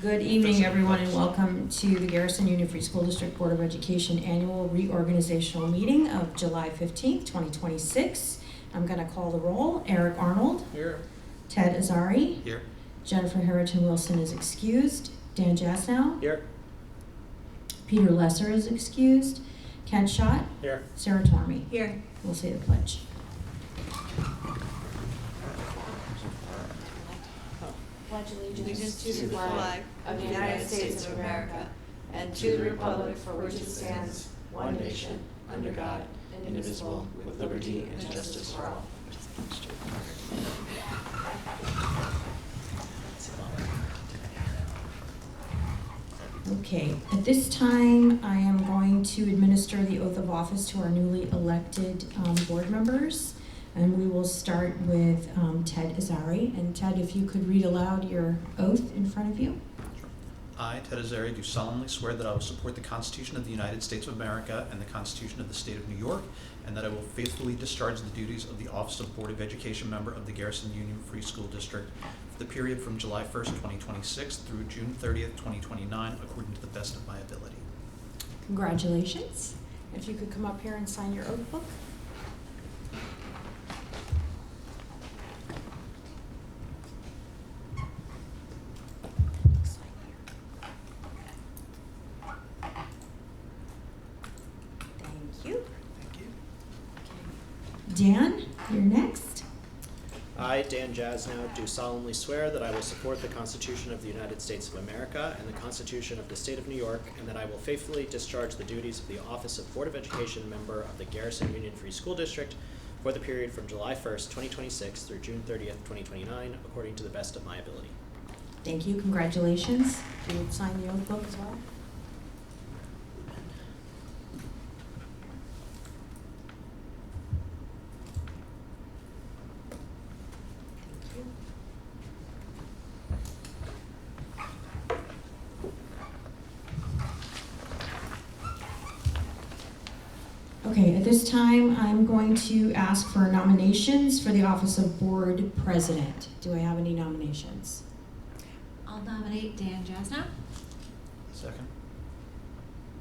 Good evening, everyone, and welcome to the Garrison Union Free School District Board of Education Annual Reorganizational Meeting of July 15th, 2026. I'm going to call the roll. Eric Arnold. Here. Ted Azari. Here. Jennifer Harrington Wilson is excused. Dan Jasnow. Here. Peter Lesser is excused. Kent Schott. Here. Sarah Tormey. Here. We'll say the pledge. Pledge allegiance to the flag of the United States of America and to the republic for which it stands, one nation, under God, indivisible, with liberty and justice for all. Okay, at this time, I am going to administer the oath of office to our newly elected board members. And we will start with Ted Azari. And Ted, if you could read aloud your oath in front of you. I, Ted Azari, do solemnly swear that I will support the Constitution of the United States of America and the Constitution of the State of New York, and that I will faithfully discharge the duties of the Office of Board of Education member of the Garrison Union Free School District for the period from July 1st, 2026 through June 30th, 2029, according to the best of my ability. Congratulations. If you could come up here and sign your oath book. Dan, you're next. I, Dan Jasnow, do solemnly swear that I will support the Constitution of the United States of America and the Constitution of the State of New York, and that I will faithfully discharge the duties of the Office of Board of Education member of the Garrison Union Free School District for the period from July 1st, 2026 through June 30th, 2029, according to the best of my ability. Thank you. Congratulations. You would sign the oath book as well. Okay, at this time, I'm going to ask for nominations for the office of board president. Do I have any nominations? I'll nominate Dan Jasnow. Second.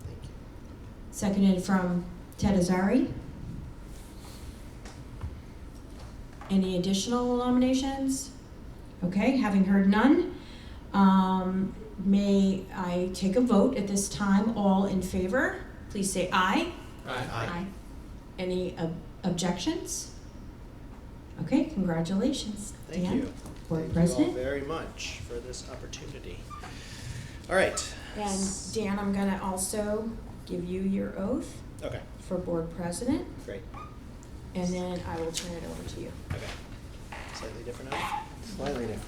Thank you. Seconded from Ted Azari. Any additional nominations? Okay, having heard none, may I take a vote at this time? All in favor, please say aye. Aye. Any objections? Okay, congratulations, Thank Dan, you. board Thank president. you all very much for this opportunity. All right. And Dan, I'm gonna also give you your oath Okay, for board president, great. and then I will turn it over to you. Okay. Slightly different now? Slightly different.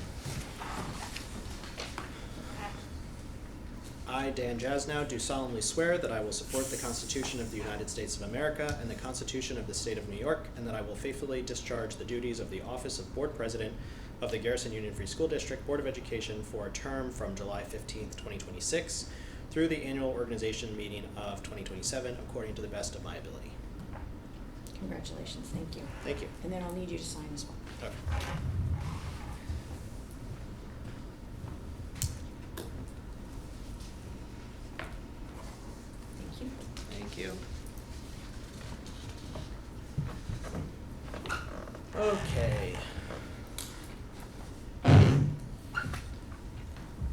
I, Dan Jasnow, do solemnly swear that I will support the Constitution of the United States of America and the Constitution of the State of New York, and that I will faithfully discharge the duties of the Office of Board President of the Garrison Union Free School District Board of Education for a term from July 15th, 2026 through the annual organization meeting of 2027, according to the best of my ability. Congratulations, thank you. Thank you. And then I'll need you to sign this one. Okay. Thank you. Thank you. Okay.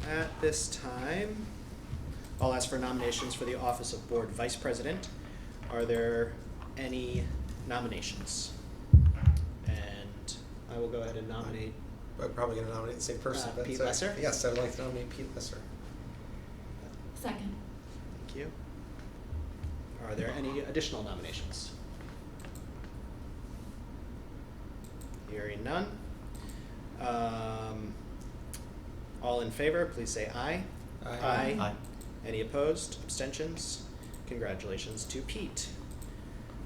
At this time, I'll ask for nominations for the office of Board Vice President. Are there any nominations? And I will go ahead and nominate. I'm probably going to nominate the same person. But, Pete Lesser? Yes, I'd like to nominate Pete Lesser. Second. Thank you. Are there any additional nominations? Hearing none. All in favor, please say aye. Aye. Aye. Any opposed? Abstentions? Congratulations to Pete.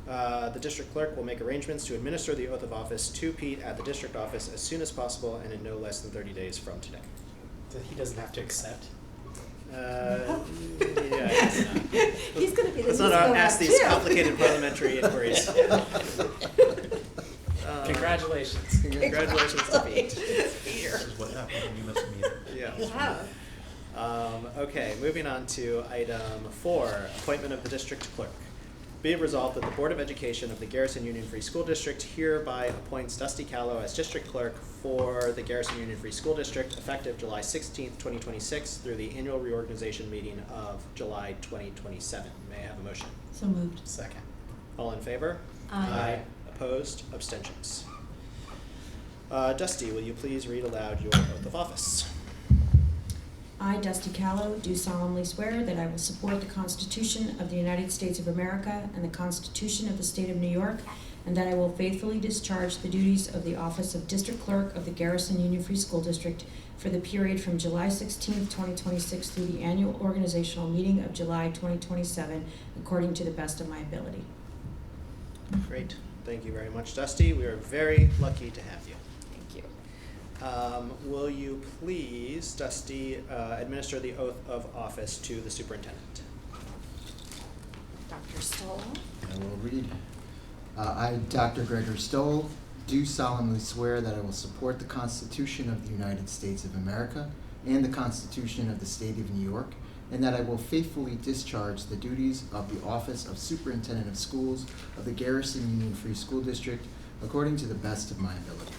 The district clerk will make arrangements to administer the oath of office to Pete at the district office as soon as possible and in no less than 30 days from today. He doesn't have to accept. Yeah, I guess not. He's going to be the Let's not ask these complicated parliamentary inquiries. Congratulations. Congratulations to Pete. This is what happens when you miss a meeting. Yeah. Yeah. Okay, moving on to item 4, appointment of the district clerk. Be it resolved that the Board of Education of the Garrison Union Free School District hereby appoints Dusty Callow as district clerk for the Garrison Union Free School District effective July 16th, 2026 through the annual reorganization meeting of July 2027. May I have a motion? So moved. Second. All in favor? Aye. Opposed? Abstentions? Dusty, will you please read aloud your oath of office? I, Dusty Callow, do solemnly swear that I will support the Constitution of the United States of America and the Constitution of the State of New York, and that I will faithfully discharge the duties of the office of District Clerk of the Garrison Union Free School District for the period from July 16th, 2026 through the annual organizational meeting of July 2027, according to the best of my ability. Great. Thank you very much, Dusty. We are very lucky to have you. Thank you. Will you please, Dusty, administer the oath of office to the superintendent? Dr. Stoll? I will read. I, Dr. Gregor Stoll, do solemnly swear that I will support the Constitution of the United States of America and the Constitution of the State of New York, and that I will faithfully discharge the duties of the Office of Superintendent of Schools of the Garrison Union Free School District according to the best of my ability.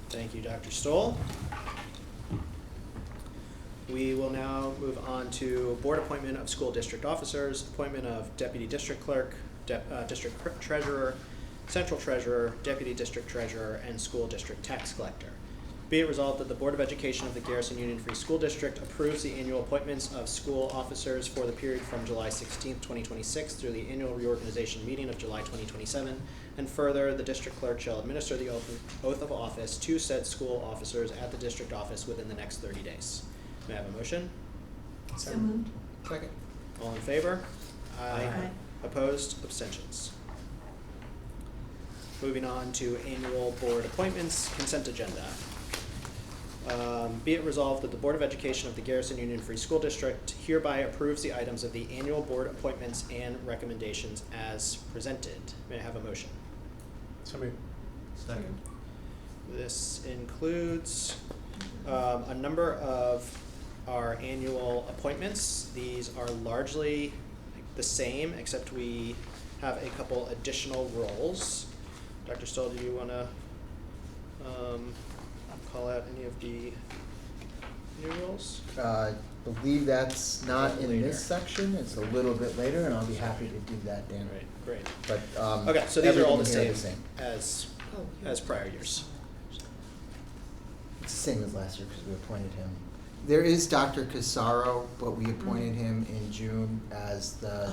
Thank you, Dr. Stoll. We will now move on to board appointment of school district officers, appointment of deputy district clerk, district treasurer, central treasurer, deputy district treasurer, and school district tax collector. Be it resolved that the Board of Education of the Garrison Union Free School District approves the annual appointments of school officers for the period from July 16th, 2026 through the annual reorganization meeting of July 2027, and further, the district clerk shall administer the oath of office to said school officers at the district office within the next 30 days. May I have a motion? So moved. Second. All in favor? Aye. Opposed? Abstentions? Moving on to annual board appointments, consent agenda. Be it resolved that the Board of Education of the Garrison Union Free School District hereby approves the items of the annual board appointments and recommendations as presented. May I have a motion? So moved. Second. This includes a number of our annual appointments. These are largely the same, except we have a couple additional roles. Dr. Stoll, do you want to call out any of the new roles? I believe that's not in Later. this section. It's a little bit later, and I'll be happy to do that, Dan. Right, great. But Okay, so these are all the everything same here is as prior years. It's the same as last year because we appointed him. There is Dr. Casaro, but we appointed him in June as the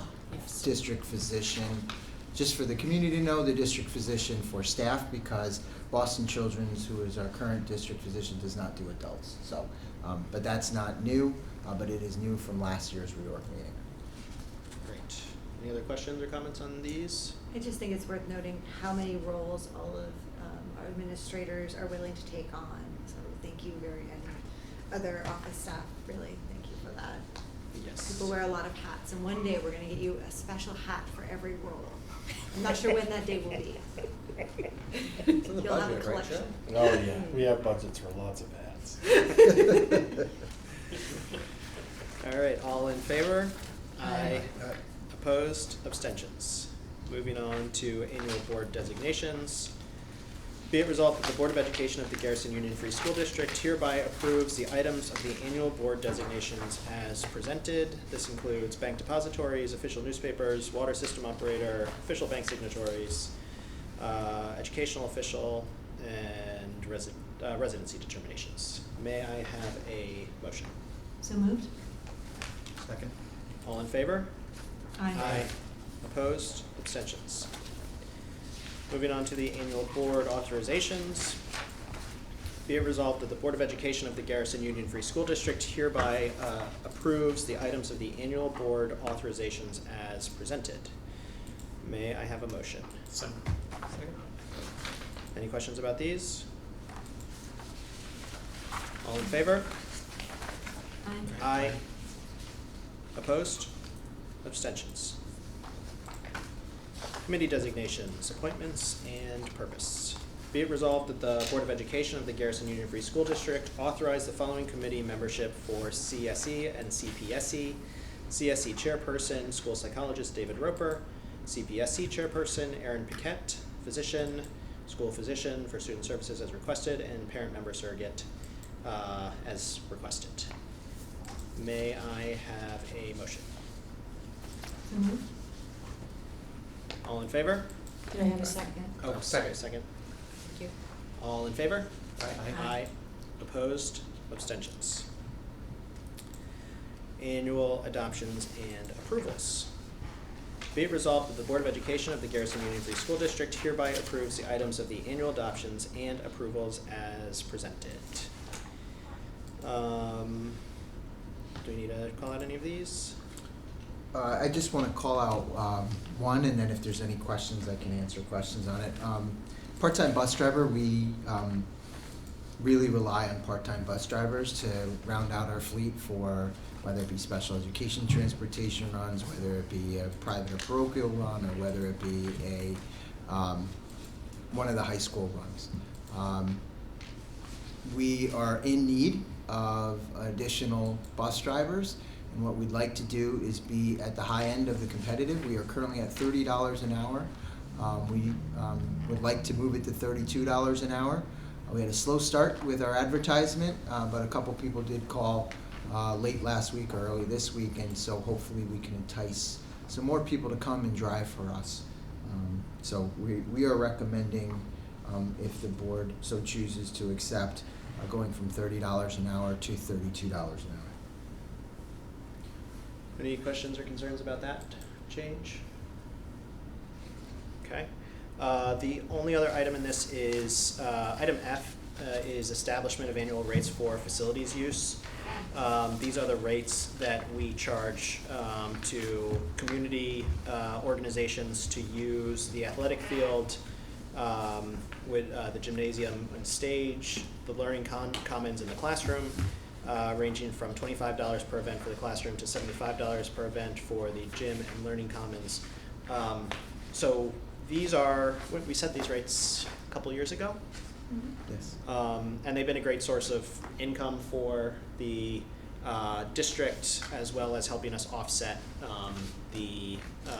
district physician. Just for the community to know, the district physician for staff, because Boston Children's, who is our current district physician, does not do adults. So, but that's not new, but it is new from last year's reorg meeting. Great. Any other questions or comments on these? I just think it's worth noting how many roles all of our administrators are willing to take on. So thank you and other office staff, really, thank you for that. Yes. People wear a lot of hats, and one day we're gonna get you a special hat for every role. I'm not sure when that day will be. It's in the You'll have a budget, right, collection. Joe? Oh, yeah, we have budgets for lots of hats. All right, all in favor? Aye. Opposed? Abstentions? Moving on to annual board designations. Be it resolved that the Board of Education of the Garrison Union Free School District hereby approves the items of the annual board designations as presented. This includes bank depositories, official newspapers, water system operator, official bank signatories, educational official, and residency determinations. May I have a motion? So moved. Second. All in favor? Aye. Opposed? Abstentions? Moving on to the annual board authorizations. Be it resolved that the Board of Education of the Garrison Union Free School District hereby approves the items of the annual board authorizations as presented. May I have a motion? Second. Any questions about these? All in favor? Aye. Aye. Opposed? Abstentions? Committee designations, appointments, and purpose. Be it resolved that the Board of Education of the Garrison Union Free School District authorize the following committee membership for CSE and CPSE. CSE Chairperson, School Psychologist David Roper. CPSE Chairperson, Erin Paquette. Physician, School Physician for Student Services as requested, and Parent Member Surrogate as requested. May I have a motion? So moved. All in favor? Did I have a second? Oh, sorry, second. Thank you. All in favor? Aye. Opposed? Abstentions? Annual adoptions and approvals. Be it resolved that the Board of Education of the Garrison Union Free School District hereby approves the items of the annual adoptions and approvals as presented. Do we need to call out any of these? I just want to call out one, and then if there's any questions, I can answer questions on it. Part-time bus driver, we really rely on part-time bus drivers to round out our fleet for whether it be special education transportation runs, whether it be a private or parochial run, or whether it be one of the high school runs. We are in need of additional bus drivers. And what we'd like to do is be at the high end of the competitive. We are currently at $30 an hour. We would like to move it to $32 an hour. We had a slow start with our advertisement, but a couple people did call late last week or early this week, and so hopefully we can entice some more people to come and drive for us. So we are recommending, if the board so chooses to accept, going from $30 an hour to $32 an hour. Any questions or concerns about that change? Okay. The only other item in this is item F is establishment of annual rates for facilities use. These are the rates that we charge to community organizations to use the athletic field, with the gymnasium and stage, the learning commons in the classroom, ranging from $25 per event for the classroom to $75 per event for the gym and learning commons. So these are, we set these rates a couple years ago. Mm-hmm. Yes. And they've been a great source of income for the district, as well as helping us offset the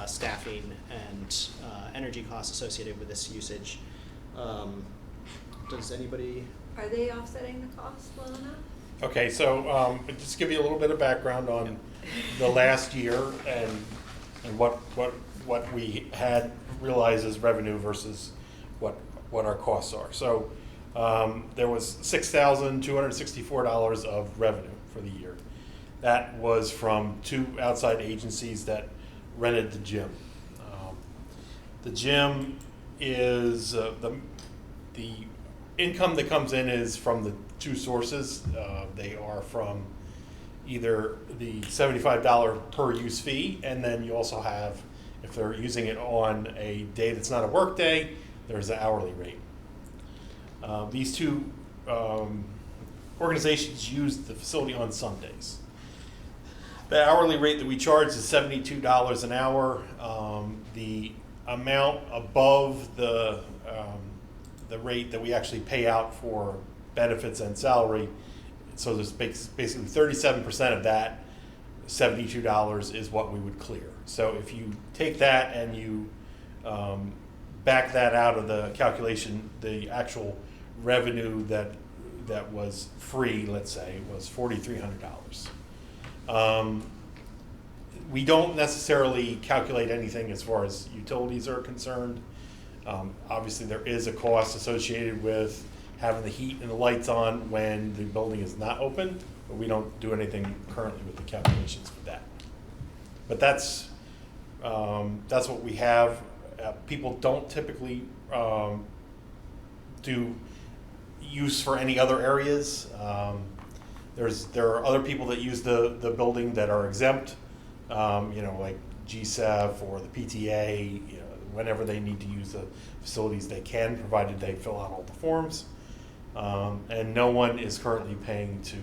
staffing and energy costs associated with this usage. Does anybody? Are they offsetting the cost well enough? Okay, so just give you a little bit of background on the last year and what we had realized as revenue versus what our costs are. So there was $6,264 of revenue for the year. That was from 2 outside agencies that rented the gym. The gym is the income that comes in is from the 2 sources. They are from either the $75 per use fee, and then you also have, if they're using it on a day that's not a work day, there's an hourly rate. These 2 organizations use the facility on Sundays. The hourly rate that we charge is $72 an hour. The amount above the rate that we actually pay out for benefits and salary, so there's basically 37% of that $72 is what we would clear. So if you take that and you back that out of the calculation, the actual revenue that was free, let's say, was $4,300. We don't necessarily calculate anything as far as utilities are concerned. Obviously, there is a cost associated with having the heat and the lights on when the building is not open, but we don't do anything currently with the calculations for that. But that's what we have. People don't typically do use for any other areas. There are other people that use the building that are exempt, like GSEF or the PTA. Whenever they need to use the facilities, they can, provided they fill out all the forms. And no one is currently paying to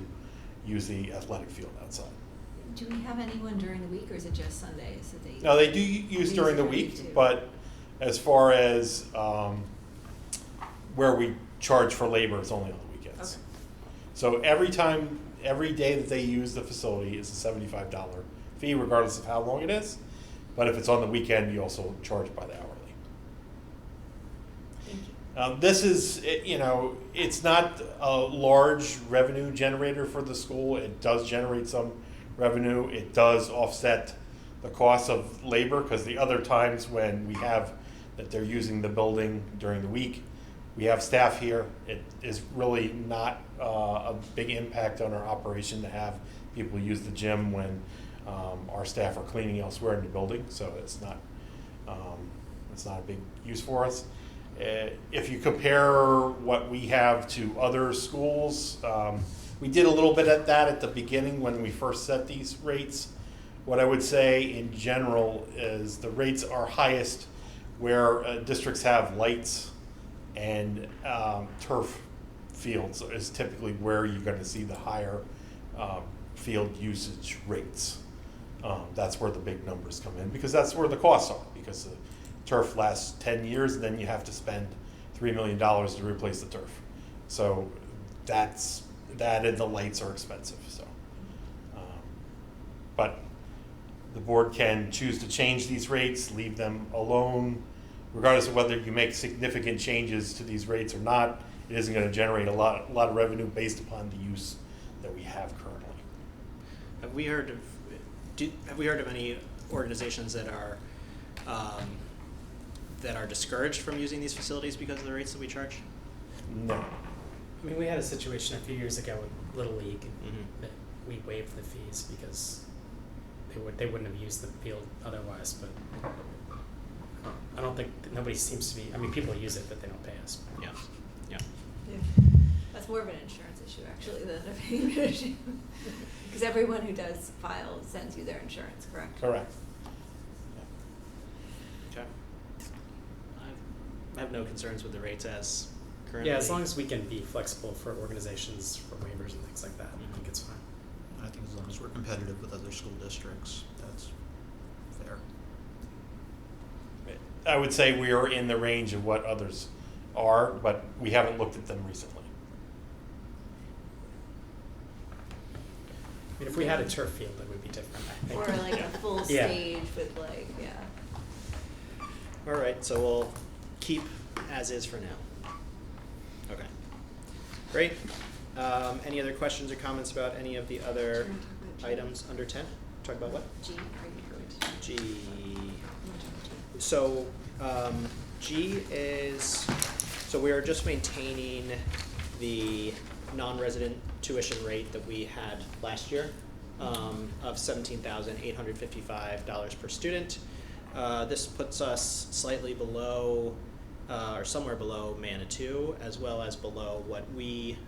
use the athletic field outside. Do we have anyone during the week, or is it just Sundays that they? No, they do use during the week, but as far as where we charge for labor, it's only on the weekends. Okay. So every day that they use the facility is a $75 fee, regardless of how long it is. But if it's on the weekend, you also charge by the hourly. Thank you. This is, it's not a large revenue generator for the school. It does generate some revenue. It does offset the cost of labor, because the other times when we have that they're using the building during the week, we have staff here. It is really not a big impact on our operation to have people use the gym when our staff are cleaning elsewhere in the building, so it's not a big use for us. If you compare what we have to other schools, we did a little bit at that at the beginning when we first set these rates. What I would say in general is the rates are highest where districts have lights and turf fields is typically where you're going to see the higher field usage rates. That's where the big numbers come in, because that's where the costs are, because the turf lasts 10 years and then you have to spend $3 million to replace the turf. So that and the lights are expensive. So, but the board can choose to change these rates, leave them alone, regardless of whether you make significant changes to these rates or not. It isn't going to generate a lot of revenue based upon the use that we have currently. Have we heard of any organizations that are discouraged from using these facilities because of the rates that we charge? No. I mean, we had a situation a few years ago with Little League that we waived the fees because they wouldn't have used the field otherwise. But I don't think nobody seems to be. I mean, people use it, but they don't pay us. Yeah. That's more of an insurance issue actually than a payment issue, because everyone who does file sends you their insurance, correct? Correct. Okay. I have no concerns with the rates as currently. Yeah, as long as we can be flexible for organizations for waivers and things like that, I think it's fine. I think as long as we're competitive with other school districts, that's fair. I would say we are in the range of what others are, but we haven't looked at them recently. I mean, if we had a turf field, it would be different, I think. Or like a full Yeah. stage with All right, so we'll keep as is for now. Okay. Great. Any other questions or comments about any of the other items under 10? Talk about what? G, are you going to? G. So G is, so we are just maintaining the non-resident tuition rate that we had last year of $17,855 per student. This puts us slightly below or somewhere below Manitou, as well as below what we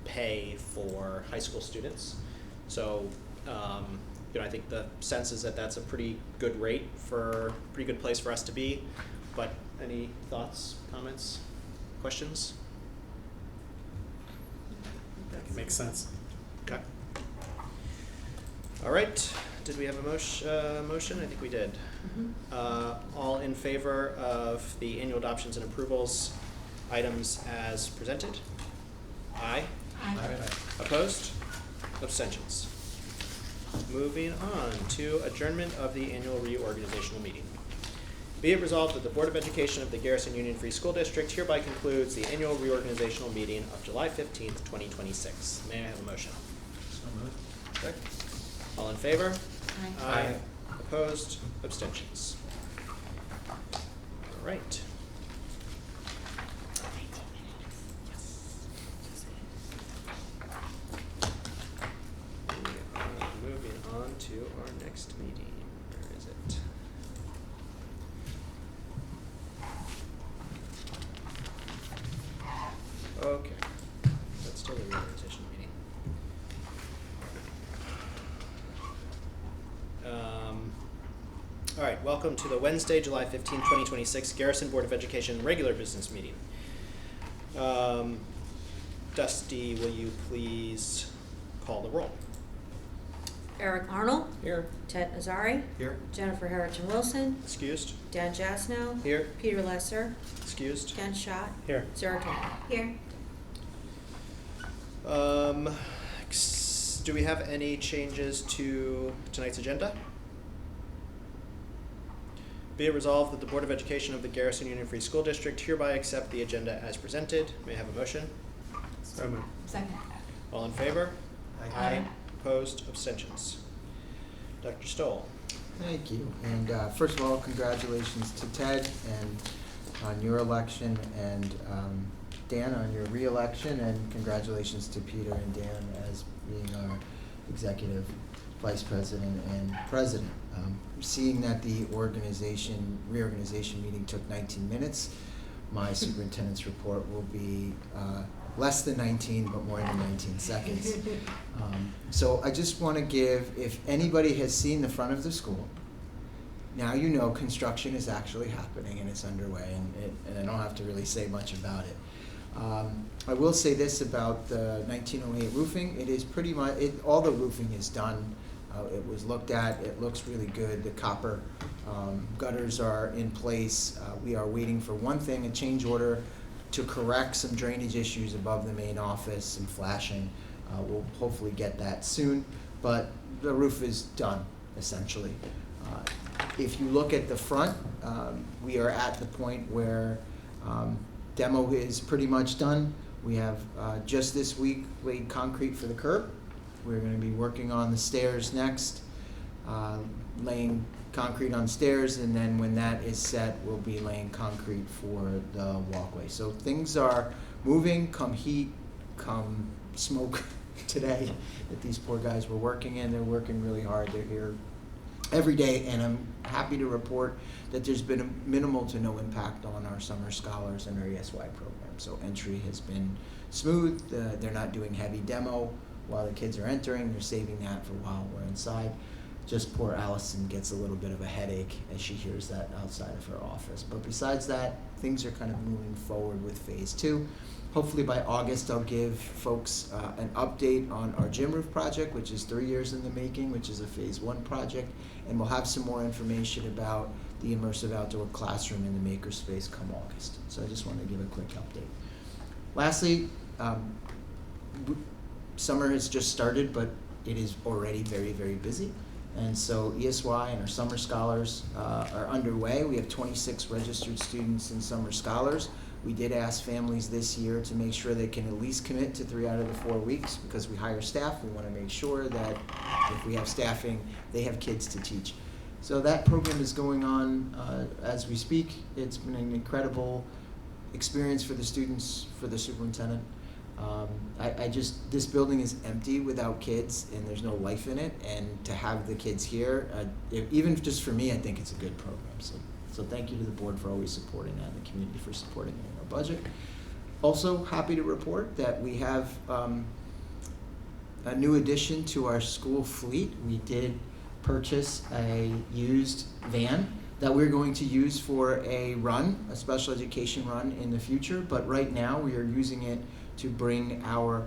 pay for high school students. So I think the sense is that that's a pretty good rate for pretty good place for us to be. But any thoughts, comments, questions? It makes sense. Okay. All right. Did we have a motion? I think we did. All in favor of the annual adoptions and approvals items as presented? Aye. Aye. Opposed? Abstentions? Moving on to adjournment of the annual reorganizational meeting. Be it resolved that the Board of Education of the Garrison Union Free School District hereby concludes the annual reorganizational meeting of July 15th, 2026. May I have a motion? So moved. Okay. All in favor? Aye. Opposed? Abstentions? All right. Moving on to our next meeting. Where is it? Okay. That's still the reorganization meeting. All right, welcome to the Wednesday, July 15, 2026 Garrison Board of Education regular business meeting. Dusty, will you please call the roll? Eric Arnold, Here. Ted Nazari, Here. Jennifer Harrington Wilson, Excused. Dan Jasno, Here. Peter Lesser, Excused. Ken Schott, Here. Sarah Kendall. Here. Do we have any changes to tonight's agenda? Be it resolved that the Board of Education of the Garrison Union Free School District hereby accept the agenda as presented. May I have a motion? So moved. Second. All in favor? Aye. Opposed? Abstentions? Dr. Stoll. Thank you. And first of all, congratulations to Ted and on your election, and Dan on your re-election, and congratulations to Peter and Dan as being our executive vice president and president. Seeing that the reorganization meeting took 19 minutes, my superintendent's report will be less than 19, but more than 19 seconds. So I just want to give, if anybody has seen the front of the school, now you know construction is actually happening and it's underway, and I don't have to really say much about it. I will say this about the 1908 roofing. It is pretty much, all the roofing is done. It was looked at. It looks really good. The copper gutters are in place. We are waiting for one thing, a change order to correct some drainage issues above the main office, some flashing. We'll hopefully get that soon, but the roof is done, essentially. If you look at the front, we are at the point where demo is pretty much done. We have just this week laid concrete for the curb. We're going to be working on the stairs next, laying concrete on stairs, and then when that is set, we'll be laying concrete for the walkway. So things are moving, come heat, come smoke today that these poor guys were working in. They're working really hard. They're here every day, and I'm happy to report that there's been a minimal to no impact on our summer scholars and our ESY program. So entry has been smooth. They're not doing heavy demo while the kids are entering. They're saving that for while we're inside. Just poor Allison gets a little bit of a headache as she hears that outside of her office. But besides that, things are kind of moving forward with phase 2. Hopefully by August, I'll give folks an update on our gym roof project, which is 3 years in the making, which is a phase 1 project. And we'll have some more information about the immersive outdoor classroom in the makerspace come August. So I just want to give a quick update. Lastly, summer has just started, but it is already very, very busy. And so ESY and our summer scholars are underway. We have 26 registered students and summer scholars. We did ask families this year to make sure they can at least commit to 3 out of the 4 weeks, because we hire staff. We want to make sure that if we have staffing, they have kids to teach. So that program is going on as we speak. It's been an incredible experience for the students, for the superintendent. This building is empty without kids, and there's no life in it. And to have the kids here, even just for me, I think it's a good program. So thank you to the board for always supporting that, and the community for supporting it in our budget. Also happy to report that we have a new addition to our school fleet. We did purchase a used van that we're going to use for a run, a special education run in the future. But right now we are using it to bring our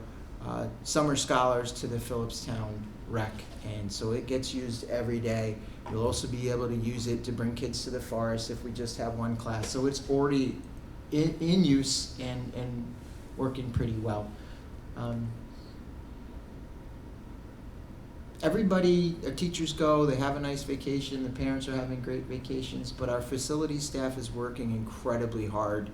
summer scholars to the Phillipstown rec. And so it gets used every day. You'll also be able to use it to bring kids to the forest if we just have one class. So it's already in use and working pretty well. Everybody, our teachers go, they have a nice vacation, the parents are having great vacations, but our facilities staff is working incredibly hard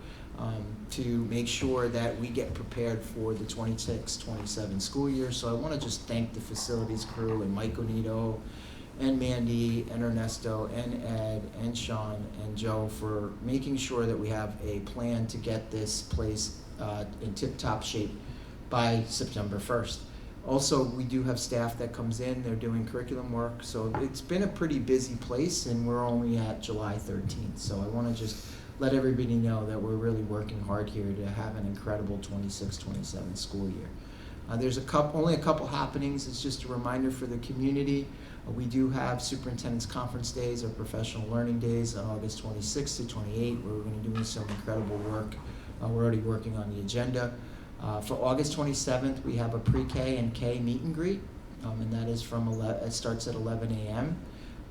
to make sure that we get prepared for the 26-27 school year. So I want to just thank the facilities crew and Mike Onito and Mandy and Ernesto and Ed and Sean and Joe for making sure that we have a plan to get this place in tip-top shape by September 1st. Also, we do have staff that comes in, they're doing curriculum work, so it's been a pretty busy place, and we're only at July 13th. So I want to just let everybody know that we're really working hard here to have an incredible 26-27 school year. There's only a couple happenings. It's just a reminder for the community. We do have Superintendent's Conference Days or Professional Learning Days on August 26th to 28th, where we're going to be doing some incredible work. We're already working on the agenda. For August 27th, we have a pre-K and K meet and greet and that is it starts at 11 a.m.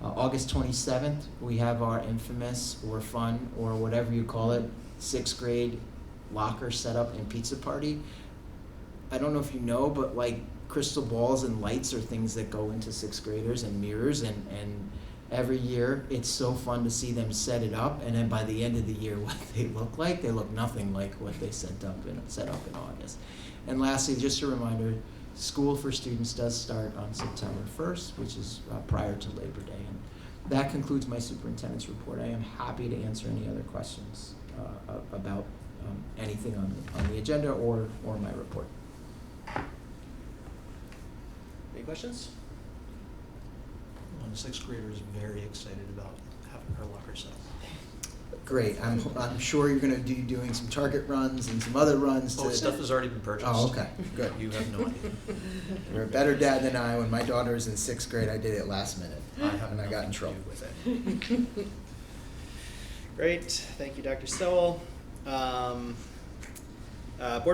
August 27th, we have our infamous or fun or whatever you call it, 6th grade locker setup and pizza party. I don't know if you know, but like crystal balls and lights are things that go into 6th graders, and mirrors, and every year it's so fun to see them set it up, and then by the end of the year what they look nothing like what they set up in August. And lastly, just a reminder, school for students does start on September 1st, which is prior to Labor Day. And that concludes my superintendent's report. I am happy to answer any other questions about anything on the agenda or my report. Any questions? Well, the 6th grader is very excited about having her locker set up. Great. I'm sure you're going to be doing some target runs and some other runs. Stuff has already been purchased. Oh, okay. Good. You have no idea. You're a better dad than I. When my daughter was in 6th grade, I did it last minute, and I got in trouble with it. Great. Thank you, Dr. Stowell. Board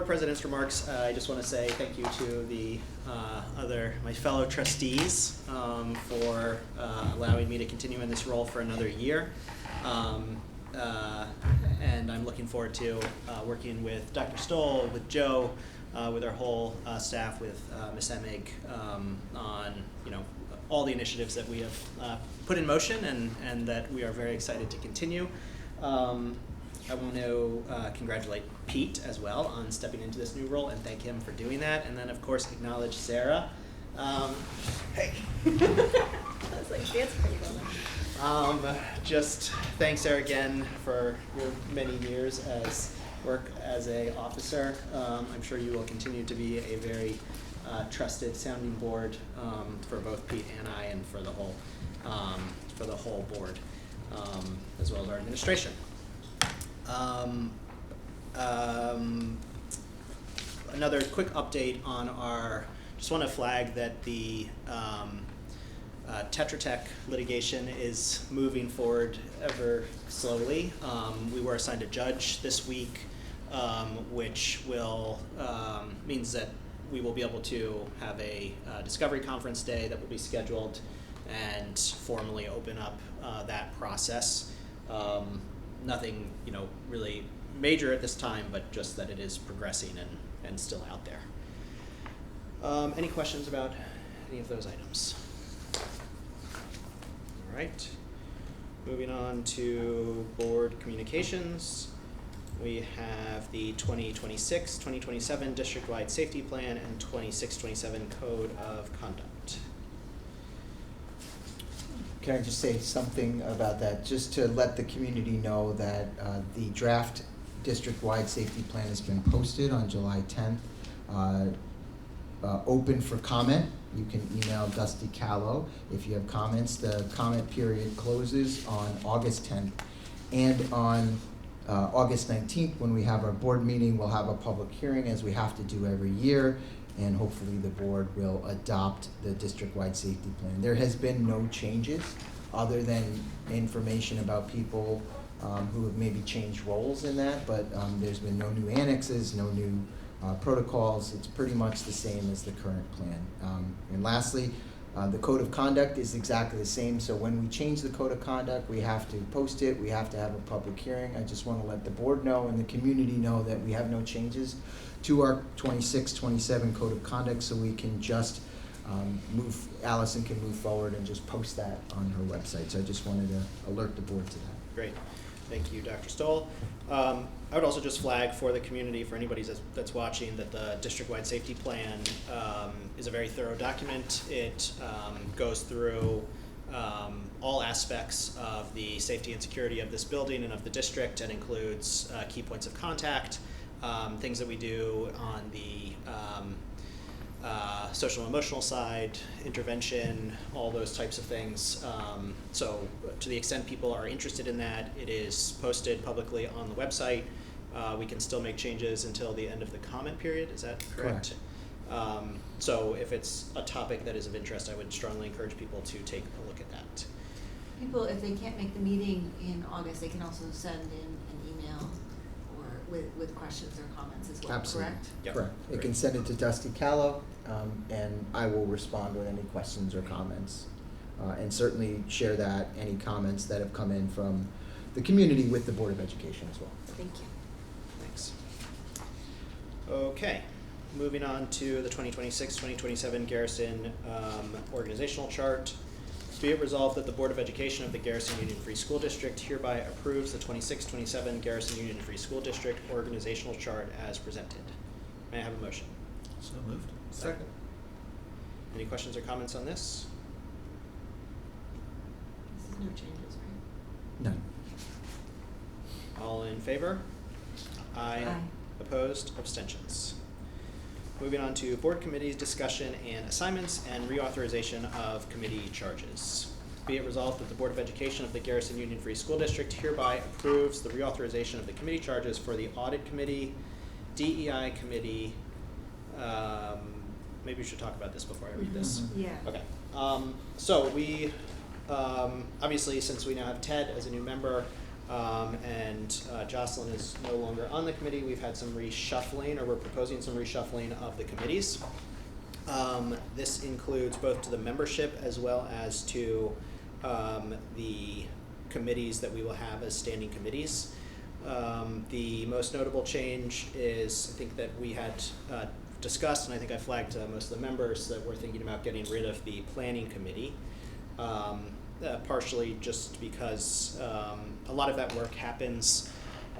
President's remarks. I just want to say thank you to my fellow trustees for allowing me to continue in this role for another year. And I'm looking forward to working with Dr. Stoll, with Joe, with our whole staff, with Ms. Emig on all the initiatives that we have put in motion and that we are very excited to continue. I want to congratulate Pete as well on stepping into this new role and thank him for doing that. And then, of course, acknowledge Sarah. Hey. That's like dance pretty well. Just thanks, Sarah, again for your many years work as a officer. I'm sure you will continue to be a very trusted sounding board for both Pete and I, and for the whole board, as well as our administration. Another quick update on just want to flag that the Tetra Tech litigation is moving forward ever slowly. We were assigned a judge this week, which will means that we will be able to have a discovery conference day that will be scheduled and formally open up that process. Nothing, really major at this time, but just that it is progressing and still out there. Any questions about any of those items? All right. Moving on to board communications. We have the 2026-2027 district-wide safety plan and 26-27 code of conduct. Can I just say something about that? Just to let the community know that the draft district-wide safety plan has been posted on July 10th. Open for comment. You can email Dusty Callow if you have comments. The comment period closes on August 10th. And on August 19th, when we have our board meeting, we'll have a public hearing, as we have to do every year. And hopefully the board will adopt the district-wide safety plan. There has been no changes other than information about people who have maybe changed roles in that, but there's been no new annexes, no new protocols. It's pretty much the same as the current plan. And lastly, the code of conduct is exactly the same. So when we change the code of conduct, we have to post it, we have to have a public hearing. I just want to let the board know and the community know that we have no changes to our 26-27 code of conduct, so we can just Allison can move forward and just post that on her website. So I just wanted to alert the board to that. Great. Thank you, Dr. Stoll. I would also just flag for the community, for anybody that's watching, that the district-wide safety plan is a very thorough document. It goes through all aspects of the safety and security of this building and of the district, and includes key points of contact, things that we do on the social and emotional side, intervention, all those types of things. So to the extent people are interested in that, it is posted publicly on the website. We can still make changes until the end of the comment period. Is that correct? So if it's a topic that is of interest, I would strongly encourage people to take a look at that. People, if they can't make the meeting in August, they can also send in an email or with questions or comments as well, Absolutely. correct? Yep. Correct. It Great. can send it to Dusty Callow, and I will respond with any questions or comments. And certainly share any comments that have come in from the community with the Board of Education as well. Thank you. Thanks. Okay, moving on to the 2026-2027 Garrison organizational chart. Be it resolved that the Board of Education of the Garrison Union Free School District hereby approves the 26-27 Garrison Union Free School District organizational chart as presented. May I have a motion? So moved. Second. Any questions or comments on this? This is no changes, right? None. All in favor? Aye. Aye. Opposed? Abstentions. Moving on to board committees, discussion and assignments and reauthorization of committee charges. Be it resolved that the Board of Education of the Garrison Union Free School District hereby approves the reauthorization of the committee charges for the Audit Committee, DEI Committee. Maybe we should talk about this before I read this. Mhm. Yeah. Okay, so we, obviously, since we now have Ted as a new member, and Jocelyn is no longer on the committee, we've had some reshuffling, or we're proposing some reshuffling of the committees. This includes both to the membership as well as to the committees that we will have as standing committees. The most notable change is, I think that we had discussed, and I think I flagged to most of the members, that we're thinking about getting rid of the planning committee. Partially just because a lot of that work happens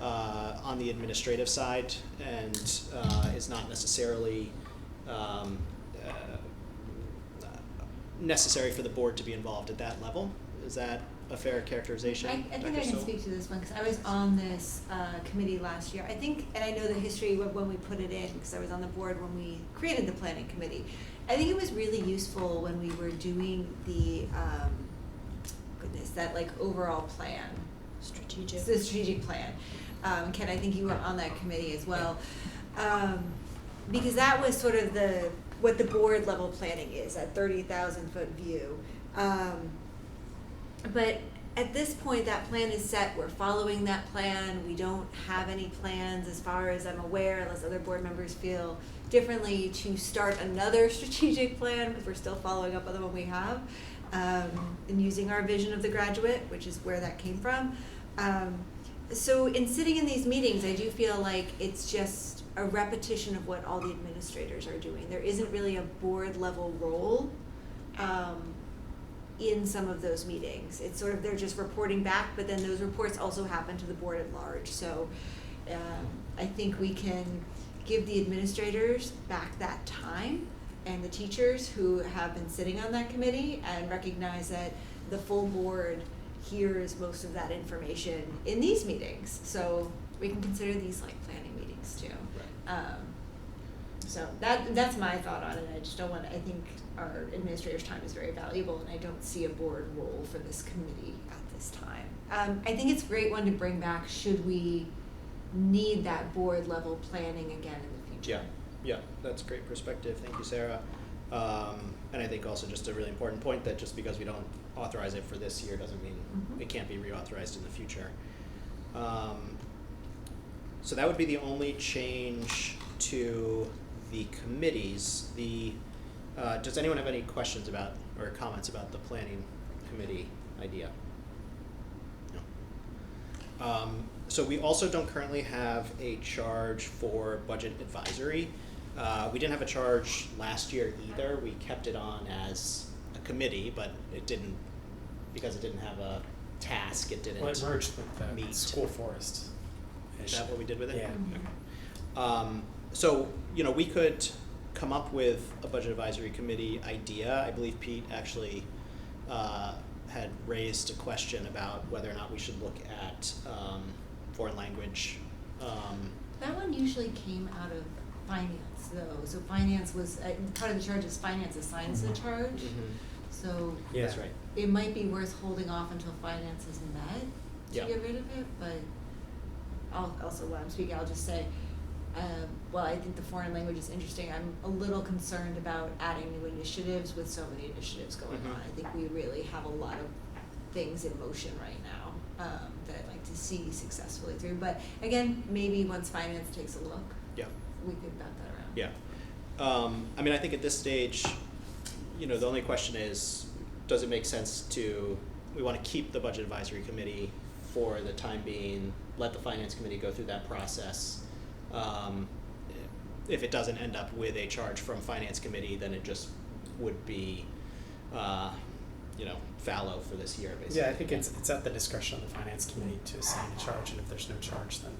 on the administrative side and is not necessarily necessary for the board to be involved at that level. Is that a fair characterization? I think Dr. I can Soule? speak to this one, because I was on this committee last year. I think, and I know the history of when we put it in, because I was on the board when we created the planning committee. I think it was really useful when we were doing the, that like overall plan. Strategic. The strategic plan. Ken, I think you were on that committee as well. Because that was sort of what the board level planning is, that 30,000 foot view. But at this point, that plan is set. We're following that plan. We don't have any plans, as far as I'm aware, unless other board members feel differently, to start another strategic plan, because we're still following up on the one we have, and using our vision of the graduate, which is where that came from. So in sitting in these meetings, I do feel like it's just a repetition of what all the administrators are doing. There isn't really a board level role in some of those meetings. It's sort of, they're just reporting back, but then those reports also happen to the board at large. So I think we can give the administrators back that time, and the teachers who have been sitting on that committee, and recognize that the full board hears most of that information in these meetings. So we can consider these like planning meetings too. Right. So that's my thought on it. I just don't want to, I think our administrators' time is very valuable, and I don't see a board role for this committee at this time. I think it's a great one to bring back should we need that board level planning again in the future. Yeah, that's great perspective. Thank you, Sarah. And I think also just a really important point that just because we don't authorize it for this year doesn't mean it can't be reauthorized in the future. So that would be the only change to the committees. Does anyone have any questions about or comments about the planning committee idea? No. So we also don't currently have a charge for budget advisory. We didn't have a charge last year either. We kept it on as a committee, but it didn't, because it didn't have a task, it didn't Well, it merged with the meet. school forest. Is that what we did with it? Yeah. Okay. So, we could come up with a budget advisory committee idea. I believe Pete actually had raised a question about whether or not we should look at foreign language. That one usually came out of finance though. So finance was, part of the charge is finance assigns the charge. So Yeah. That's right. it might be worth holding off until finance is met Yeah. to get rid of it, but also while I'm speaking, I'll just say, while I think the foreign language is interesting, I'm a little concerned about adding new initiatives with so many initiatives going on. I think we really have a lot of things in motion right now that I'd like to see successfully through. But again, maybe once finance takes a look, Yeah. we could bat that around. Yeah. I mean, I think at this stage, the only question is, does it make sense we want to keep the Budget Advisory Committee for the time being, let the Finance Committee go through that process. If it doesn't end up with a charge from Finance Committee, then it just would be, fallow for this year, basically. Yeah, I think it's at the discretion of the finance committee to assign a charge, and if there's no charge, then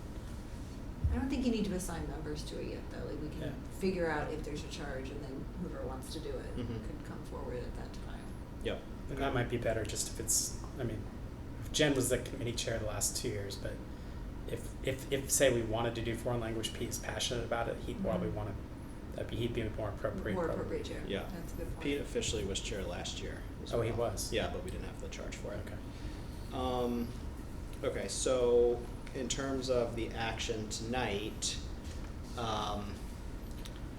I don't think you need to assign members to it yet, though. Like, we can Yeah. figure out if there's a charge, and then whoever wants to do it Mhm. could come forward at that time. Yep. and that might be better just if it's, if Jen was the committee chair the last 2 years, but if say we wanted to do foreign language, Pete is passionate about it, he'd probably want to, he'd be more appropriate. More probably. appropriate chair. Yeah. That's a good point. Pete officially was chair last year. as Oh, he well. was? Yeah, but we didn't have the charge for it. Okay. Okay, so in terms of the action tonight,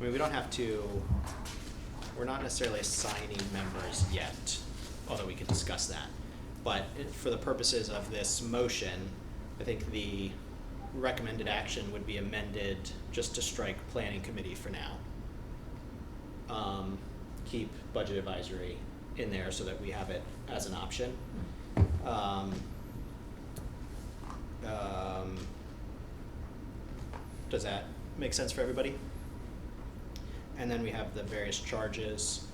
we don't have to, we're not necessarily assigning members yet, although we can discuss that. But for the purposes of this motion, I think the recommended action would be amended just to strike planning committee for now. Keep budget advisory in there so that we have it as an option. Does that make sense for everybody? And then we have the various charges.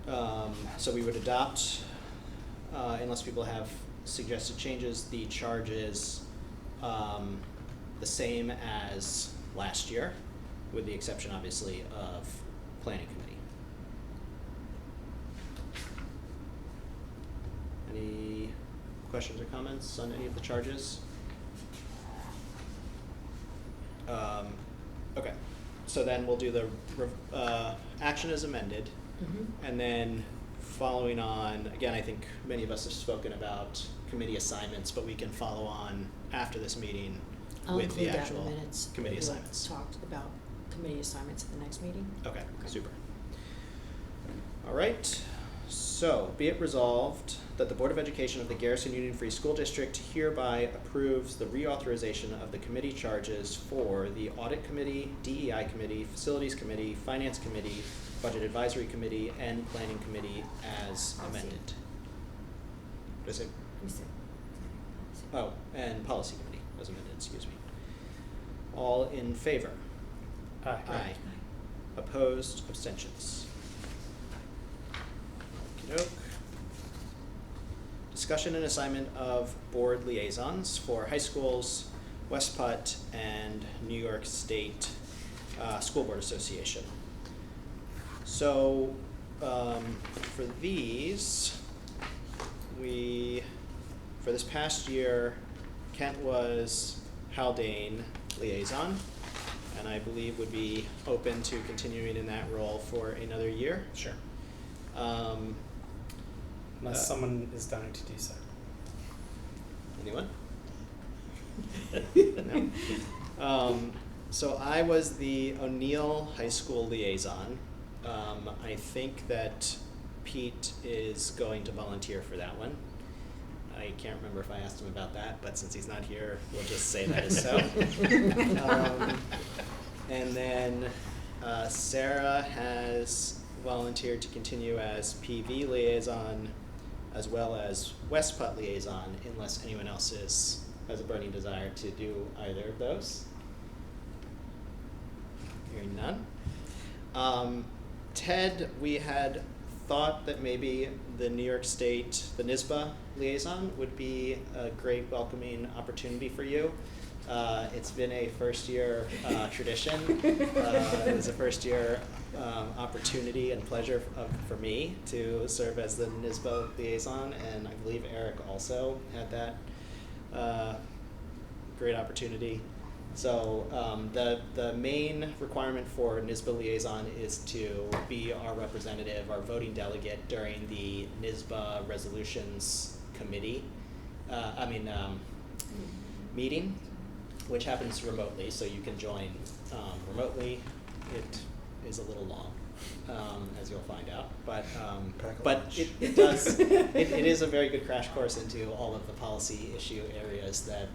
So we would adopt, unless people have suggested changes, the charges the same as last year, with the exception, obviously, of planning committee. Any questions or comments on any of the charges? Okay, so then we'll do the action as amended, and then following on, again, I think many of us have spoken about committee assignments, but we can follow on after this meeting I'll with the include that in the actual minutes. committee We'll assignments. talk about committee assignments at the next meeting. Okay, Okay. super. All right, so be it resolved that the Board of Education of the Garrison Union Free School District hereby approves the reauthorization of the committee charges for the Audit Committee, DEI Committee, Facilities Committee, Finance Committee, Budget Advisory Committee, and Planning Committee as Policy. amended. Did I say? We said- Oh, and Policy Committee as amended, excuse me. All in favor? Aye. Opposed, abstentions. Okey-doke. Discussion and assignment of board liaisons for high schools, West Putt, and New York State School Board Association. So, for these, for this past year, Kent was Haldane liaison, and I believe would be open to continuing in that role for another year. Sure. Unless someone is dying to do so. Anyone? No. So I was the O'Neill High School liaison. I think that Pete is going to volunteer for that one. I can't remember if I asked him about that, but since he's not here, we'll just say that is so. And then Sarah has volunteered to continue as PV liaison as well as West Putt liaison, unless anyone else has a burning desire to do either of those. Hearing none. Ted, we had thought that maybe the New York State, the NYSBA liaison would be a great welcoming opportunity for you. It's been a first-year tradition. It was a first-year opportunity and pleasure for me to serve as the NYSBA liaison, and I believe Eric also had that great opportunity. So the main requirement for NYSBA liaison is to be our representative, our voting delegate during the NYSBA resolutions committee, meeting, which happens remotely, so you can join remotely. It is a little long. as you'll find out. But Pack a but lunch. it does it is a very good crash course into all of the policy issue areas that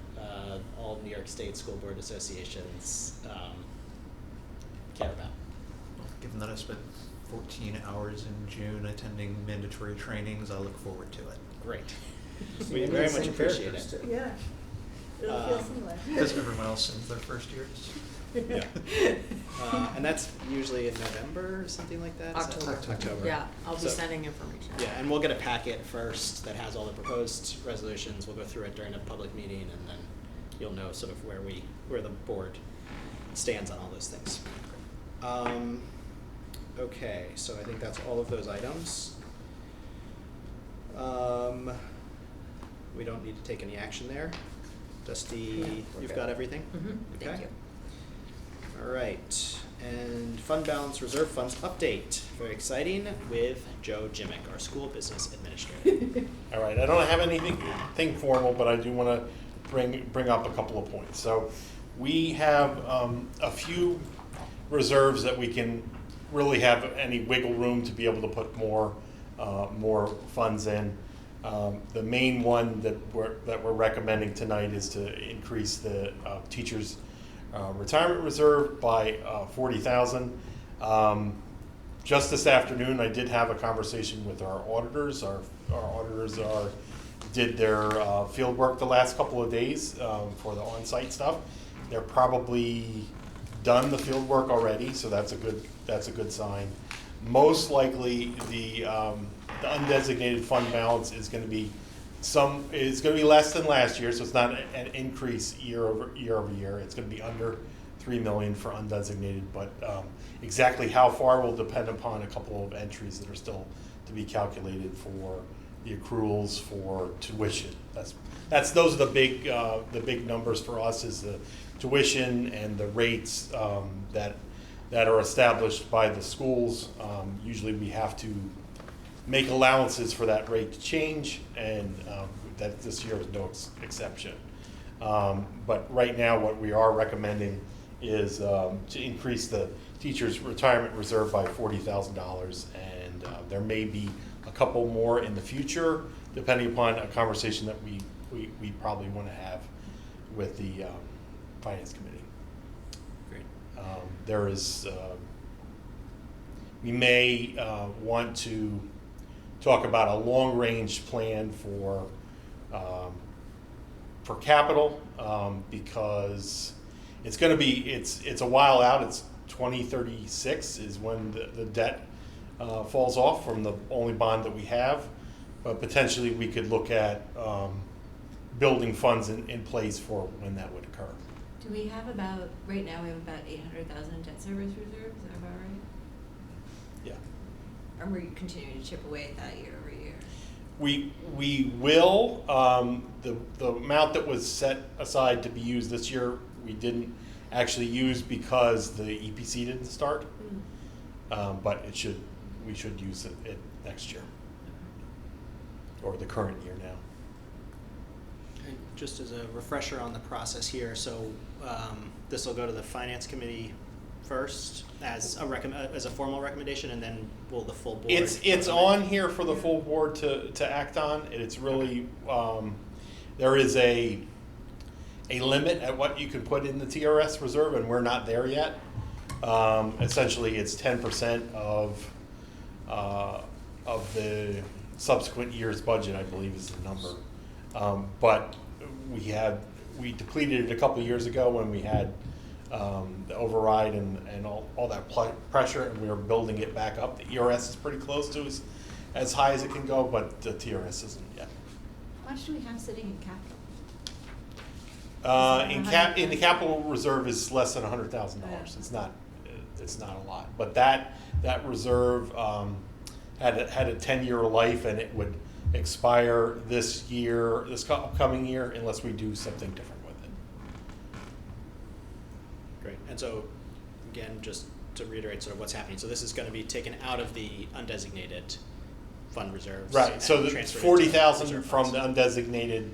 all New York State school board associations care about. Given that I spent 14 hours in June attending mandatory trainings, I look forward to it. Great. We very much appreciate it. Yeah. It'll feel similar. Because everyone else sings their first years. Yeah. And that's usually in November or something like that? Is that- October. October. Yeah, I'll be So- sending information. Yeah, and we'll get a packet first that has all the proposed resolutions. We'll go through it during a public meeting, and then you'll know sort of where the board stands on all those things. Okay, so I think that's all of those items. We don't need to take any action there. Dusty, we're you've good. got everything? Thank Okay. you. All right, and fund balance reserve funds update. Very exciting with Joe Jimmick, our school business administrator. All right, I don't have anything formal, but I do want to bring up a couple of points. So we have a few reserves that we can really have any wiggle room to be able to put more funds in. The main one that we're recommending tonight is to increase the teachers' retirement reserve by $40,000. Just this afternoon, I did have a conversation with our auditors. Our auditors did their field work the last couple of days for the on-site stuff. They're probably done the field work already, so that's a good sign. Most likely, the undesignated fund balance is going to be less than last year, so it's not an increase year over year. It's going to be under $3 million for undesignated, but exactly how far will depend upon a couple of entries that are still to be calculated for the accruals for tuition. Those are the big numbers for us, is the tuition and the rates that are established by the schools. Usually we have to make allowances for that rate to change, and that this year was no exception. But right now, what we are recommending is to increase the teacher's retirement reserve by $40,000, and there may be a couple more in the future, depending upon a conversation that we probably want to have with the Finance Committee. Great. There is, we may want to talk about a long-range plan for capital, because it's going to be, it's a while out. It's 2036 is when the debt falls off from the only bond that we have, but potentially we could look at building funds in place for when that would occur. Do we have right now we have about 800,000 debt service reserves, is that about right? Yeah. Or we're continuing to chip away at that year over year? We will. The amount that was set aside to be used this year, we didn't actually use because the EPC didn't start. But we should use it next year, or the current year now. And just as a refresher on the process here, so this will go to the Finance Committee first as a formal recommendation, and then will the full board? It's on here for the full board to act on. It's really there is a limit at what you can put in the TRS reserve, and we're not there yet. Essentially, it's 10% of the subsequent year's budget, I believe, is the number. But we depleted it a couple of years ago when we had the override and all that pressure, and we were building it back up. The ERS is pretty close to as high as it can go, but the TRS isn't yet. How much do we have sitting in capital? In the capital reserve is less than $100,000. It's not a lot, but that reserve had a 10-year life, and it would expire this upcoming year, unless we do something different with it. Great. And so, again, just to reiterate sort of what's happening, so this is going to be taken out of the undesignated fund reserves. Right. So and the transferred into $40,000 reserve from funds. the undesignated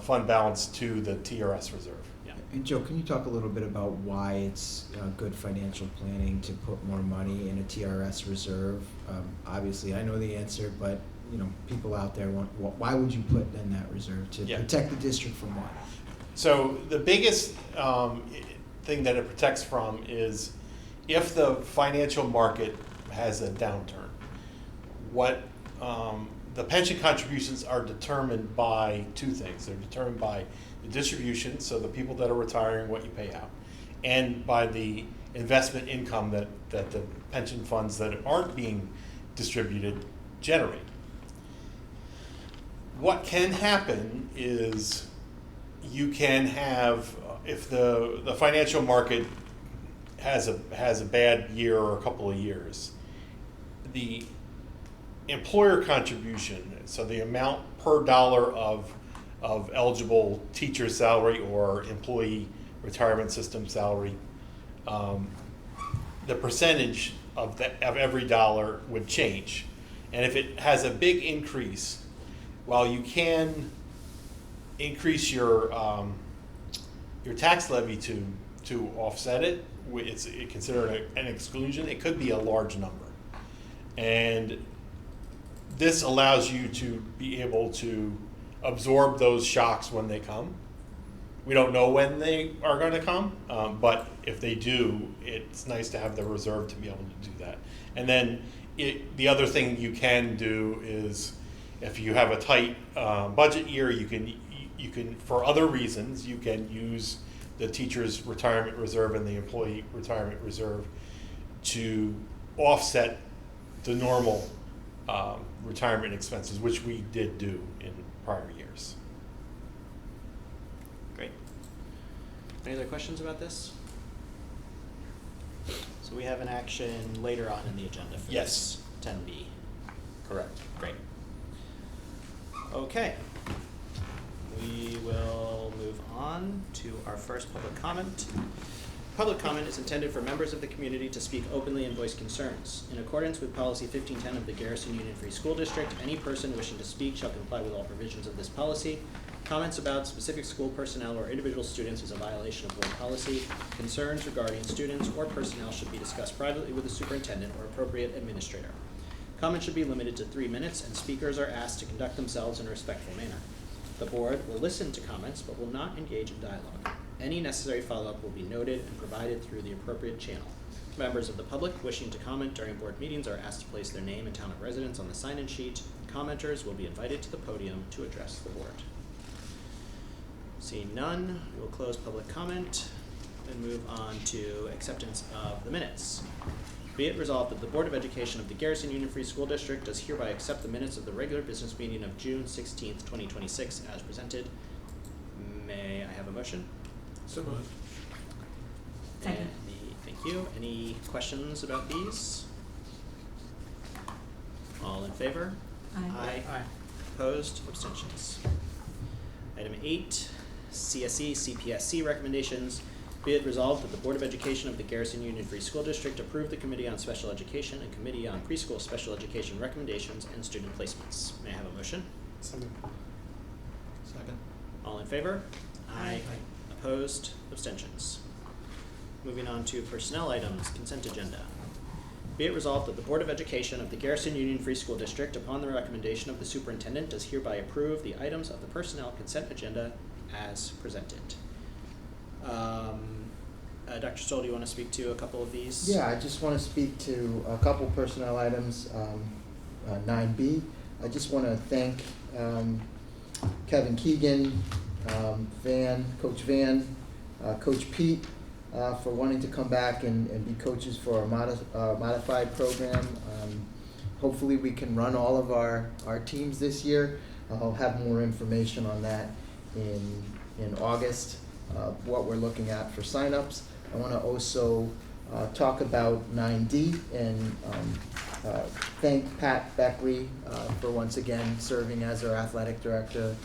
fund balance to the TRS reserve. Yeah. And Joe, can you talk a little bit about why it's good financial planning to put more money in a TRS reserve? Obviously, I know the answer, but people out there want. Why would you put in that reserve to protect the district from what? So the biggest thing that it protects from is if the financial market has a downturn. What the pension contributions are determined by two things. They're determined by the distribution, so the people that are retiring, what you pay out, and by the investment income that the pension funds that aren't being distributed generate. What can happen is you can have, if the financial market has a bad year or a couple of years, the employer contribution, so the amount per dollar of eligible teacher salary or employee retirement system salary, the percentage of every dollar would change. And if it has a big increase, while you can increase your tax levy to offset it, it's considered an exclusion. It could be a large number, and this allows you to be able to absorb those shocks when they come. We don't know when they are going to come, but if they do, it's nice to have the reserve to be able to do that. And then the other thing you can do is, if you have a tight budget year, you can for other reasons, you can use the teacher's retirement reserve and the employee retirement reserve to offset the normal retirement expenses, which we did do in prior years. Great. Any other questions about this? So we have an action later on in the agenda for Yes. this 10B. Correct. Great. Okay. We will move on to our first public comment. Public comment is intended for members of the community to speak openly and voice concerns. In accordance with Policy 1510 of the Garrison Union Free School District, any person wishing to speak shall comply with all provisions of this policy. Comments about specific school personnel or individual students is a violation of board policy. Concerns regarding students or personnel should be discussed privately with the superintendent or appropriate administrator. Comments should be limited to 3 minutes, and speakers are asked to conduct themselves in a respectful manner. The board will listen to comments but will not engage in dialogue. Any necessary follow-up will be noted and provided through the appropriate channel. Members of the public wishing to comment during board meetings are asked to place their name and town of residence on the sign-in sheet. Commenters will be invited to the podium to address the board. Seeing none, we will close public comment and move on to acceptance of the minutes. Be it resolved that the Board of Education of the Garrison Union Free School District does hereby accept the minutes of the regular business meeting of June 16th, 2026 as presented. May I have a motion? So moved. Second. Thank you. Any questions about these? All in favor? Aye. Aye. Opposed? Abstentions. Item 8, CSE, CPSC recommendations. Be it resolved that the Board of Education of the Garrison Union Free School District approve the Committee on Special Education and Committee on Preschool Special Education recommendations and student placements. May I have a motion? So moved. Second. All in favor? Aye. Opposed? Abstentions. Moving on to personnel items, consent agenda. Be it resolved that the Board of Education of the Garrison Union Free School District, upon the recommendation of the superintendent, does hereby approve the items of the personnel consent agenda as presented. Dr. Stoll, do you want to speak to a couple of these? Yeah, I just want to speak to a couple personnel items. 9B. I just want to thank Kevin Keegan, Coach Van, Coach Pete, for wanting to come back and be coaches for our modified program. Hopefully we can run all of our teams this year. I'll have more information on that in August, what we're looking at for signups. I want to also talk about 9D and thank Pat Beckley for once again serving as our athletic director.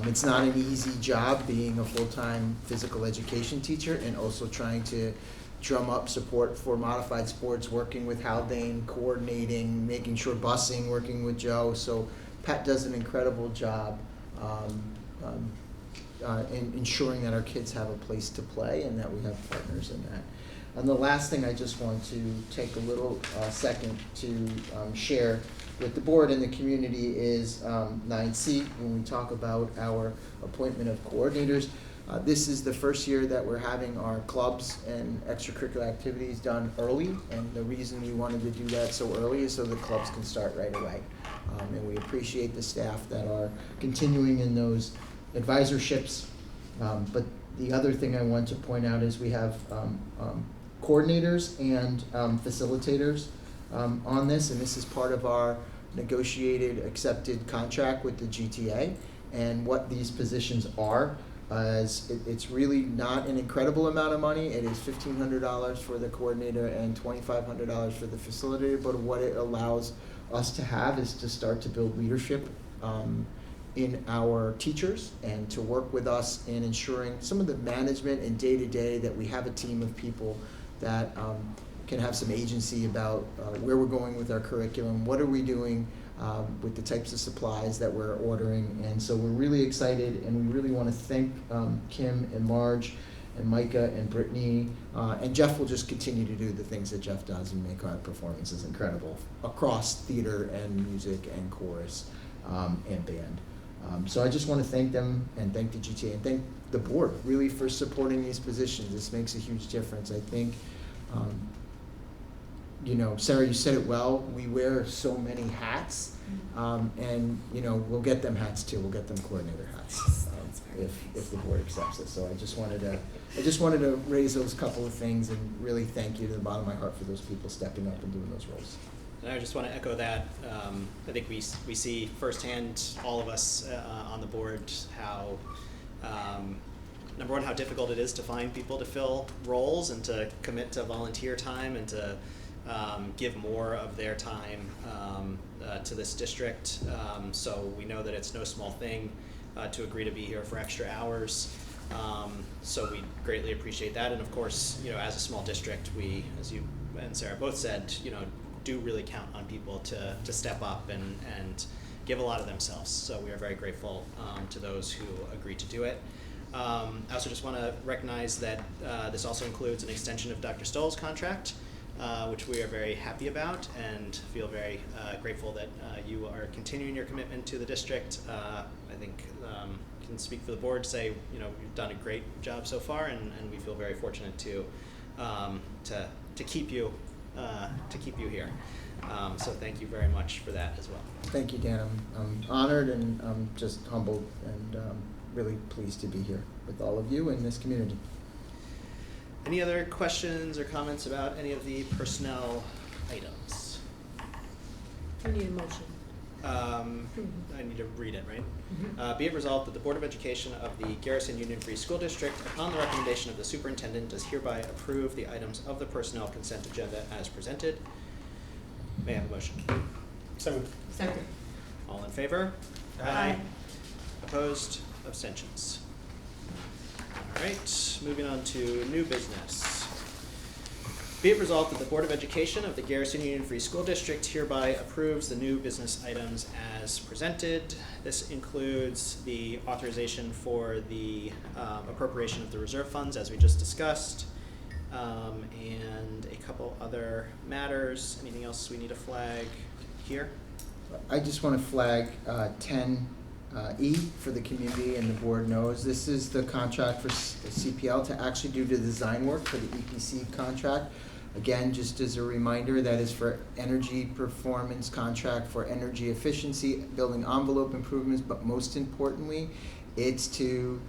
It's not an easy job being a full-time physical education teacher and also trying to drum up support for modified sports, working with Haldane, coordinating, making sure busing, working with Joe. So Pat does an incredible job. in ensuring that our kids have a place to play and that we have partners in that. And the last thing I just want to take a little second to share with the board and the community is 9C, when we talk about our appointment of coordinators. This is the first year that we're having our clubs and extracurricular activities done early, and the reason we wanted to do that so early is so the clubs can start right away. And we appreciate the staff that are continuing in those advisorships. But the other thing I want to point out is we have coordinators and facilitators on this, and this is part of our negotiated, accepted contract with the GTA. And what these positions are, it's really not an incredible amount of money. It is $1,500 for the coordinator and $2,500 for the facilitator, but what it allows us to have is to start to build leadership in our teachers and to work with us in ensuring some of the management and day-to-day that we have a team of people that can have some agency about where we're going with our curriculum, what are we doing with the types of supplies that we're ordering. And so we're really excited, and we really want to thank Kim and Marge and Micah and Brittany, and Jeff will just continue to do the things that Jeff does and make our performances incredible across theater and music and chorus and band. So I just want to thank them and thank the GTA and thank the board really for supporting these positions. This makes a huge difference. I think, you know, Sarah, you said it well, we wear so many hats, and you know, we'll get them hats too. We'll get them coordinator hats if the board accepts it. So I just wanted to raise those couple of things and really thank you to the bottom of my heart for those people stepping up and doing those roles. And I just want to echo that. I think we see firsthand, all of us on the board, how number one, how difficult it is to find people to fill roles and to commit to volunteer time and to give more of their time to this district. So we know that it's no small thing to agree to be here for extra hours. So we greatly appreciate that. And of course, you know, as a small district, we, as you and Sarah both said, you know, do really count on people to step up and give a lot of themselves. So we are very grateful to those who agree to do it. I also just want to recognize that this also includes an extension of Dr. Stoll's contract, which we are very happy about and feel very grateful that you are continuing your commitment to the district. I think can speak for the board to say, you know, you've done a great job so far, and we feel very fortunate to keep you here. So thank you very much for that as well. Thank you, Dan. I'm honored and I'm just humbled and really pleased to be here with all of you in this community. Any other questions or comments about any of the personnel items? We need a motion. I need to read it, right? Be it resolved that the Board of Education of the Garrison Union Free School District, upon the recommendation of the superintendent, does hereby approve the items of the personnel consent agenda as presented. May I have a motion? Second. All in favor? Aye. Opposed? Abstentions? All right, moving on to new business. Be it resolved that the Board of Education of the Garrison Union Free School District hereby approves the new business items as presented. This includes the authorization for the appropriation of the reserve funds, as we just discussed, and a couple other matters. Anything else we need to flag here? I just want to flag 10E for the community, and the board knows this is the contract for CPL to actually do the design work for the EPC contract. Again, just as a reminder, that is for energy performance contract for energy efficiency, building envelope improvements, but most importantly, it's to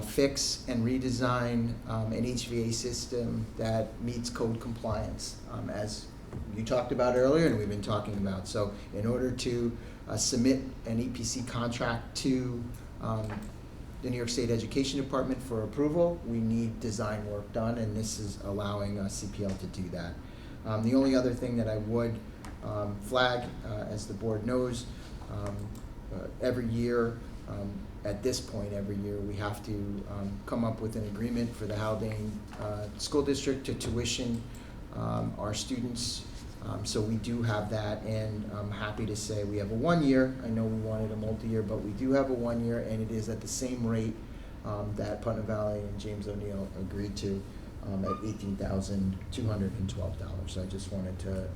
fix and redesign an HVAC system that meets code compliance, as you talked about earlier and we've been talking about. So in order to submit an EPC contract to the New York State Education Department for approval, we need design work done, and this is allowing CPL to do that. The only other thing that I would flag, as the board knows, every year, at this point every year, we have to come up with an agreement for the Haldane School District to tuition our students. So we do have that, and I'm happy to say we have a 1 year. I know we wanted a multi-year, but we do have a 1 year, and it is at the same rate that Putnam Valley and James O'Neill agreed to at $18,212. So I just wanted to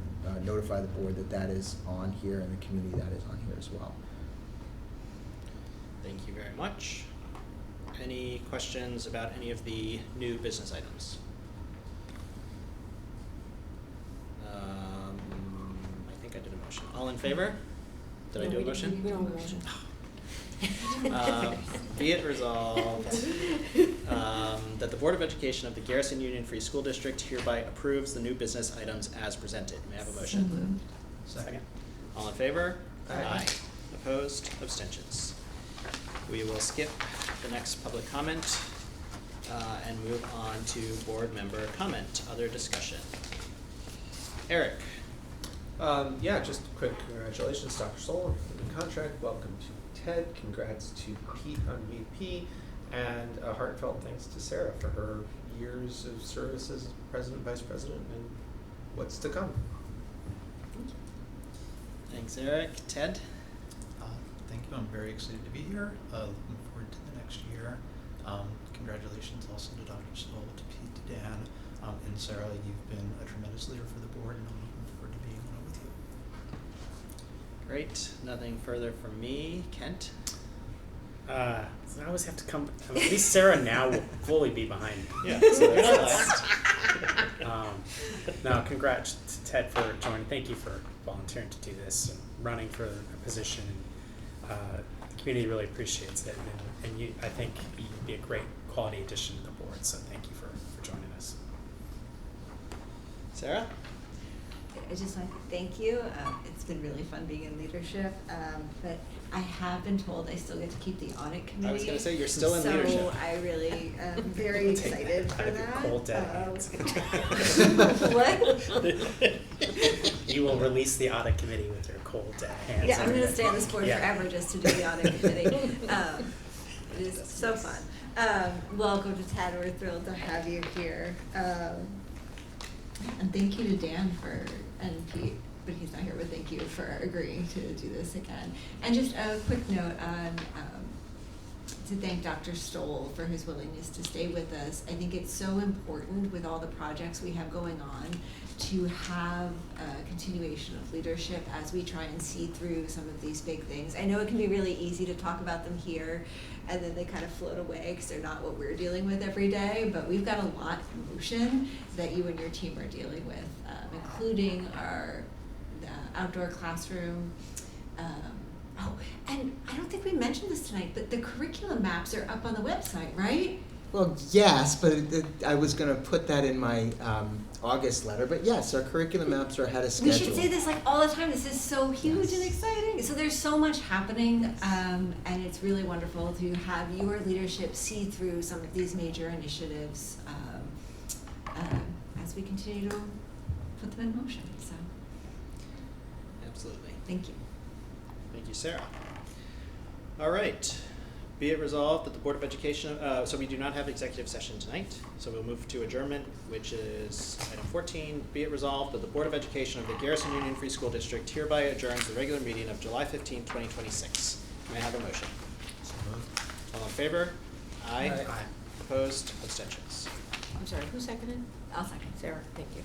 notify the board that that is on here and the community that is on here as well. Thank you very much. Any questions about any of the new business items? I think I did a motion. All in favor? Did I do a motion? We don't have a motion. Be it resolved that the Board of Education of the Garrison Union Free School District hereby approves the new business items as presented. May I have a motion? Second. All in favor? Aye. Opposed? Abstentions? We will skip the next public comment and move on to board member comment. Other discussion. Eric. Yeah, just a quick congratulations, Dr. Stoll, on the new contract. Welcome to Ted. Congrats to Pete on VP, and a heartfelt thanks to Sarah for her years of service as president, vice president, and what's to come. Thanks, Eric. Ted. Thank you. I'm very excited to be here. Looking forward to the next year. Congratulations also to Dr. Stoll, to Pete, to Dan, and Sarah. You've been a tremendous leader for the board, and I'm looking forward to being on it with you. Great. Nothing further from me. Kent. So I always have to come. At least Sarah now will fully be behind me. Yeah. So that's, no, congrats to Ted for joining. Thank you for volunteering to do this and running for a position. The community really appreciates it, and you, I think you'd be a great quality addition to the board. So thank you for joining us. Sarah. I just want to thank you. It's been really fun being in leadership, but I have been told I still get to keep the audit committee. I was going to say you're still in leadership. So I really am very excited for that. Cold dead hands. What? You will release the audit committee with your cold dead hands. Yeah, I'm going to stay on this board Yeah. forever just to do the audit committee. It is so fun. Welcome to Tad. We're thrilled to have you here. And thank you to Dan and Pete, but he's not here, but thank you for agreeing to do this again. And just a quick note on to thank Dr. Stoll for his willingness to stay with us. I think it's so important with all the projects we have going on to have a continuation of leadership as we try and see through some of these big things. I know it can be really easy to talk about them here and then they kind of float away because they're not what we're dealing with every day, but we've got a lot in motion that you and your team are dealing with, including the outdoor classroom. And I don't think we mentioned this tonight, but the curriculum maps are up on the website, right? Well, yes, but I was going to put that in my August letter. But yes, our curriculum maps are ahead of schedule. We should say this like all the time. This is so huge and exciting. So there's so much happening, and it's really wonderful to have your leadership see through some of these major initiatives as we continue to put them in motion. So Absolutely. thank you. Thank you, Sarah. All right. Be it resolved that the Board of Education, so we do not have executive session tonight, so we'll move to adjournment, which is item 14. Be it resolved that the Board of Education of the Garrison Union Free School District hereby adjourns the regular meeting of July 15, 2026. May I have a motion? All in favor? Aye. Aye. Opposed? Abstentions? I'm sorry, who seconded? I'll second. Sarah, thank you.